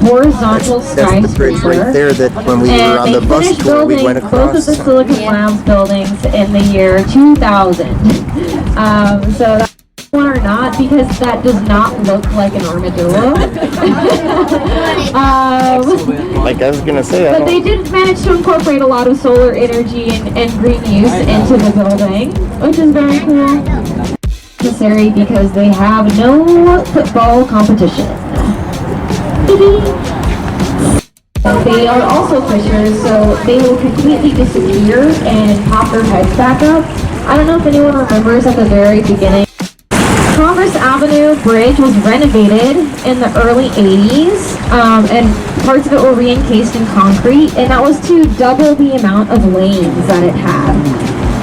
horizontal That's the bridge skyscraper. right there that when we were on the bus tour, we went Both of across. the Silicon Labs buildings in the year 2000. So that's one or not, because that does not look like an armadillo. Like I was gonna say, But they did manage to incorporate a lot of solar energy and green use into the building, which is very cool. Necessary because they have no football competition. They are also fishers, so they will completely disappear and pop their heads back up. I don't know if anyone remembers at the very beginning. Commerce Avenue Bridge was renovated in the early 80s, and parts of it were re-encased in concrete, and that was to double the amount of lanes that it had.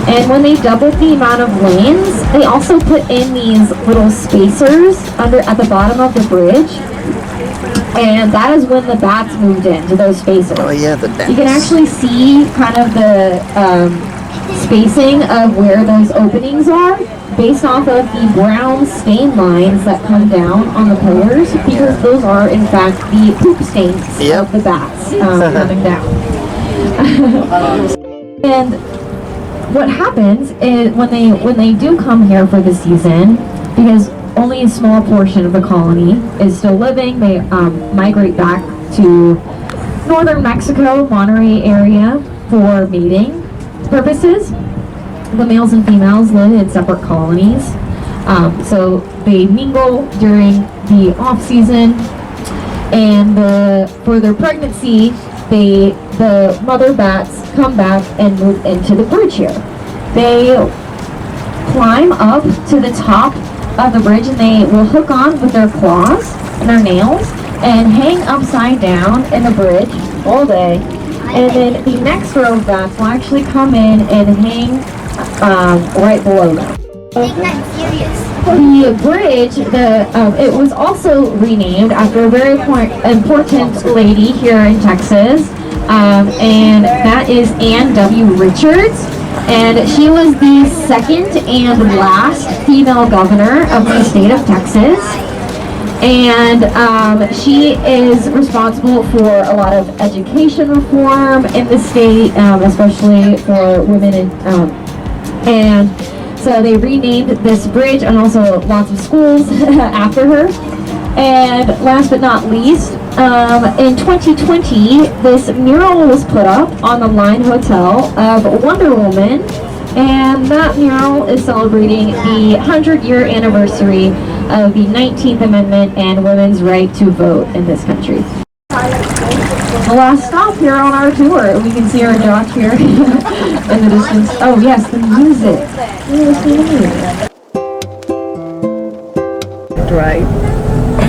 And when they doubled the amount of lanes, they also put in these little spacers at the bottom of the bridge. And that is when the bats moved into those spacers. oh yeah, the bats. You can actually see kind of the spacing of where those openings are based off of the brown stain lines that come down on the pillars, because those are in fact the poop stains of the bats coming down. And what happens is when they do come here for the season, because only a small portion of the colony is still living, they migrate back to northern Mexico, Monterey area for mating purposes. The males and females live in separate colonies, so they mingle during the off season, and for their pregnancy, the mother bats come back and move into the bridge here. They climb up to the top of the bridge, and they will hook on with their claws and their nails and hang upside down in the bridge all day. And then the next row of bats will actually come in and hang right below them. The bridge, it was also renamed after a very important lady here in Texas, and that is Ann W. Richards. And she was the second and last female governor of the state of Texas. And she is responsible for a lot of education reform in the state, especially for women. And so they renamed this bridge and also lots of schools after her. And last but not least, in 2020, this mural was put up on the Line Hotel of Wonder Woman, and that mural is celebrating the 100-year anniversary of the 19th Amendment and women's right to vote in this country. The last stop here on our tour, we can see our dock here in the distance. Oh yes, the music. Right.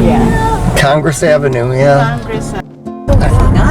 Yeah. Congress Avenue, yeah. Congress. I forgot.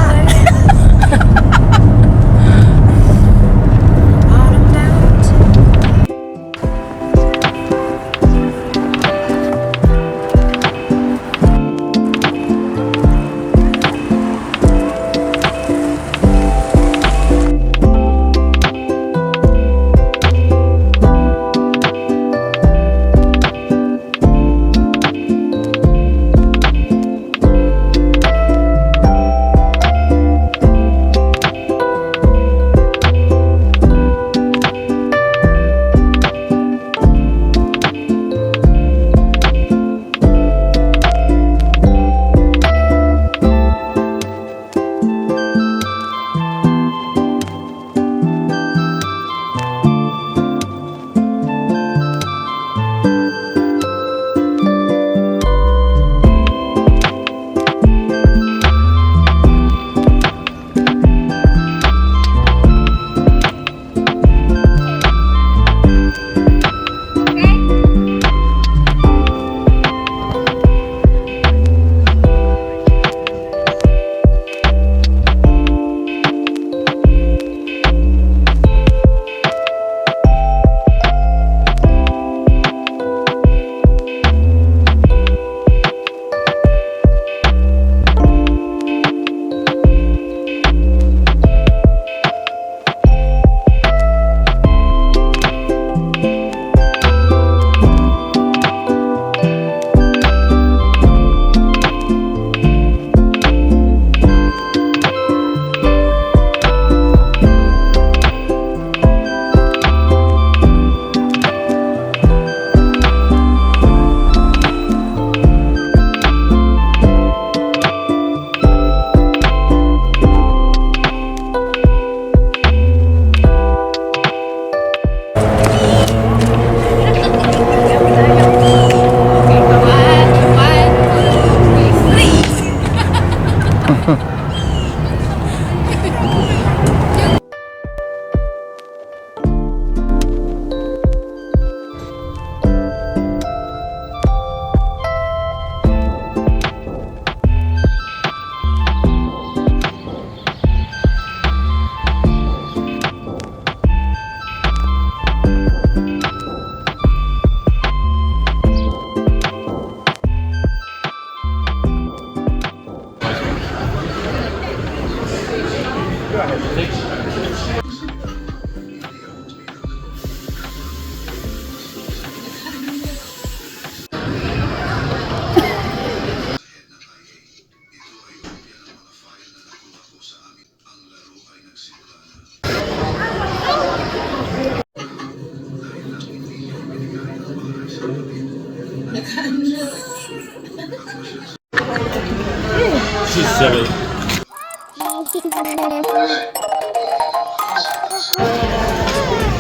She's silly.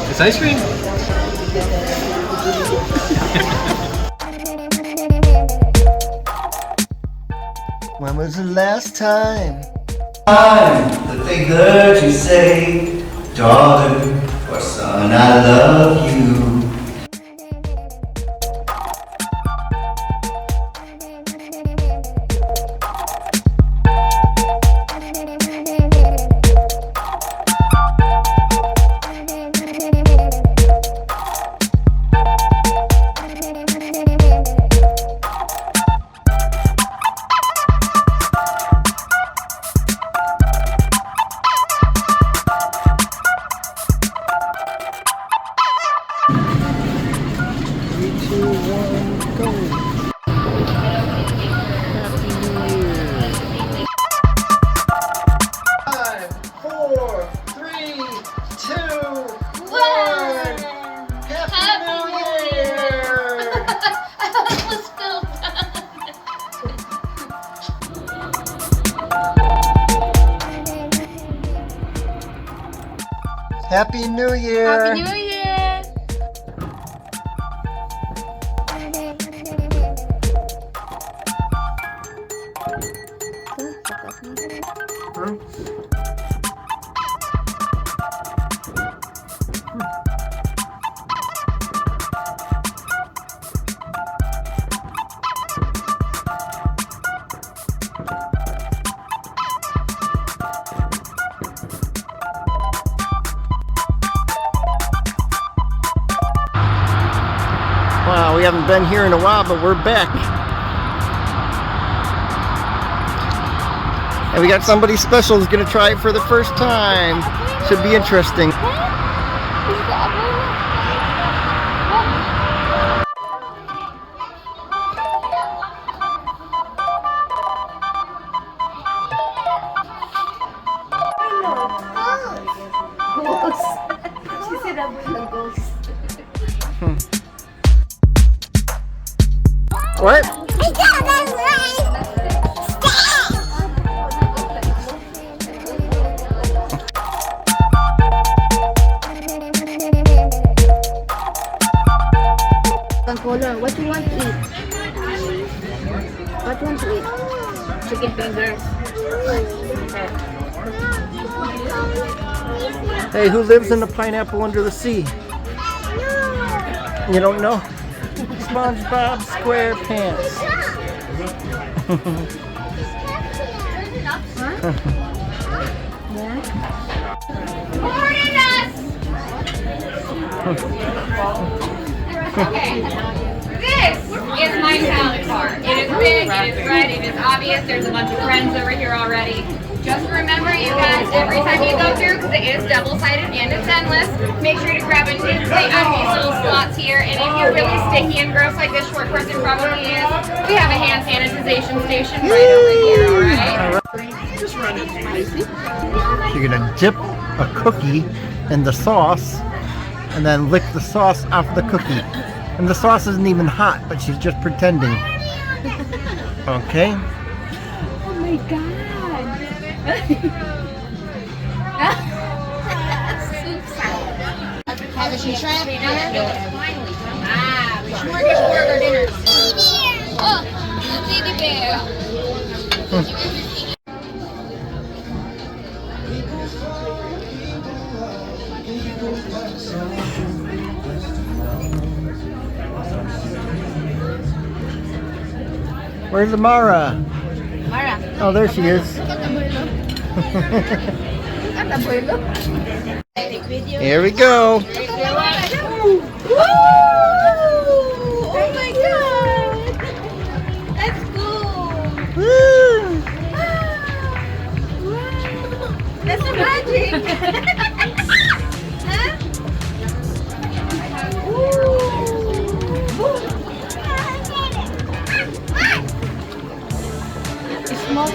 It's ice cream. When was the last time? That they heard you say, daughter or son, I love you. Happy New Year! Happy New Year! Wow, we haven't been here in a while, but we're back. And we got somebody special who's gonna try it for the first time. Should be interesting. She said abuelo ghost. What? Color, what do you want to eat? What do you want to eat? Chicken fingers. Hey, who lives in the pineapple under the sea? You don't know? SpongeBob SquarePants. Okay, this is my salad bar. It is big, it is red, it is obvious. There's a bunch of friends over here already. Just remember, you guys, every time you go through, because it is double-sided and it's endless, make sure to grab a nib plate out of these little slots here. And if you're really sticky and gross like this short person probably is, we have a hand sanitization station right over here, alright? You're gonna dip a cookie in the sauce and then lick the sauce off the cookie. And the sauce isn't even hot, but she's just pretending. Okay? Oh my god. Have a shrimp dinner? Ah, smorgasbord dinner. Oh, the baby bear. Where's Amarah? Mara, Oh, there she is. look at the abuelo. Here we go. Woo! Oh my god! Let's go! Woo! Wow! That's a magic! Smoke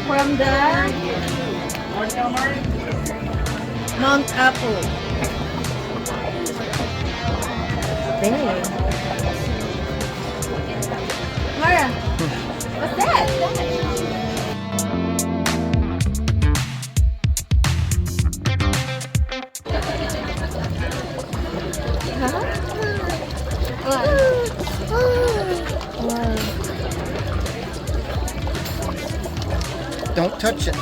from the Mount Apple. There. Mara, what's that? Don't touch it.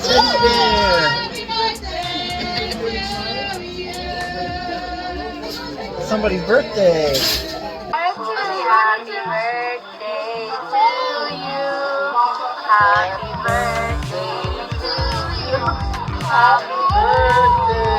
Teddy bear. Somebody's birthday. Happy birthday to you. Happy birthday to you. Happy birthday.